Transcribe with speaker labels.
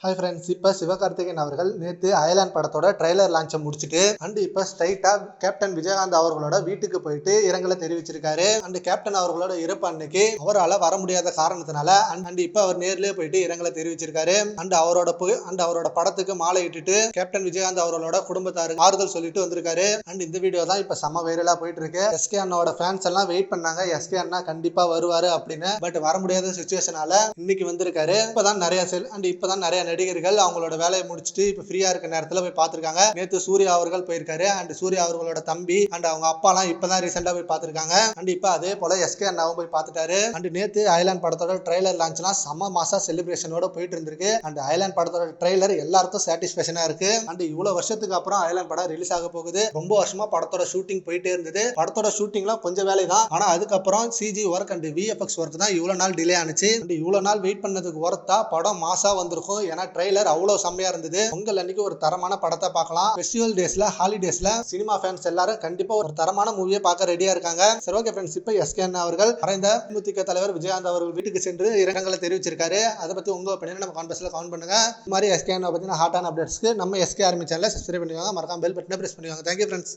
Speaker 1: Hi friends, இப்போ சிவகார்த்திகேயன் அவர்கள் நேற்று அயலான் படத்தோட ட்ரைலர் லான்ச்சை முடிச்சுட்டு இப்போ ஸ்ட்ரைட்டாக கேப்டன் விஜயகாந்த் அவர்களோட வீட்டுக்கு போயிட்டு இரங்கலை தெரிவிச்சிருக்காரு. கேப்டன் அவர்களோட இறப்பு அன்னைக்கு அவரால் வர முடியாத காரணத்தினால இப்போ அவர் நேர்லயே போயிட்டு இரங்கலை தெரிவிச்சிருக்காரு. அவரோட படத்துக்கு மாலை இட்டுட்டு கேப்டன் விஜயகாந்த் அவர்களோட குடும்பத்தாருக்கு ஆறுதல் சொல்லிட்டு வந்திருக்காரு. இந்த வீடியோ தான் இப்போ செம வைரலா போயிட்டு இருக்கு. எஸ்கே அண்ணாவோட ஃபேன்ஸ் எல்லாம் வெயிட் பண்ணாங்க, எஸ்கே அண்ணா கண்டிப்பா வருவாரு அப்படின்னு. பட் வர முடியாத சிச்சுவேஷனால இன்னைக்கு வந்திருக்காரு. இப்பதான் நிறைய நடிகர்கள் அவங்களோட வேலையை முடிச்சுட்டு இப்ப ஃப்ரீயா இருக்க நேரத்துல போய் பார்த்திருக்காங்க. நேத்து சூர்யா அவர்கள் போயிருக்காரு. சூர்யா அவர்களோட தம்பி அவங்க அப்பா எல்லாம் இப்பதான் ரீசெண்டா போய் பார்த்திருக்காங்க. இப்ப அதே போல எஸ்கே அண்ணாவும் போய் பார்த்துட்டாரு. நேத்து அயலான் படத்தோட ட்ரைலர் லான்ச்லாம் செம மாசா செலிப்ரேஷனோட போயிட்டு இருந்திருக்கு. அயலான் படத்தோட ட்ரைலர் எல்லாருக்கும் சாட்டிஸ்பேஷனா இருக்கு. இவ்வளவு வருஷத்துக்கு அப்புறம் அயலான் படம் ரிலீஸ் ஆக போகுது. ரொம்ப வருஷமா படத்தோட ஷூட்டிங் போயிட்டே இருந்தது. படத்தோட ஷூட்டிங்லாம் கொஞ்சம் வேலை தான். ஆனா அதுக்கப்புறம் CG work and VFX work தான் இவ்வளவு நாள் டிலே ஆனிச்சு. இவ்வளவு நாள் வெயிட் பண்ணதுக்கு ஒர்த்தா படம் மாசா வந்திருக்கும். ஏன்னா ட்ரைலர் அவ்வளவு செம்மையா இருந்தது. பொங்கல் அன்னைக்கு ஒரு தரமான படத்தை பார்க்கலாம். ஃபெஸ்டிவல் டேஸ்ல, ஹாலிடேஸ்ல சினிமா ஃபேன்ஸ் எல்லாரும் கண்டிப்பா ஒரு தரமான மூவியை பார்க்க ரெடியா இருக்காங்க. சரி, ஓகே ஃப்ரெண்ட்ஸ், இப்போ எஸ்கே அண்ணா அவர்கள் மறைந்த தேமுதிக தலைவர் விஜயகாந்த் அவர்கள் வீட்டுக்கு சென்று இரங்கலை தெரிவிச்சிருக்காரு. அதை பத்தி உங்க ஒப்பீனியன் நம்ம கான்ஃபரன்ஸ்ல கமெண்ட் பண்ணுங்க. இந்த மாதிரி எஸ்கே அண்ணா பத்தின ஹாட்டான அப்டேட்ஸ்க்கு நம்ம எஸ்கே ஆர்மி சேனலை சப்ஸ்கிரைப் பண்ணிக்கோங்க. மறக்காம பெல் பட்டனை பிரஸ் பண்ணிக்கோங்க. Thank you friends.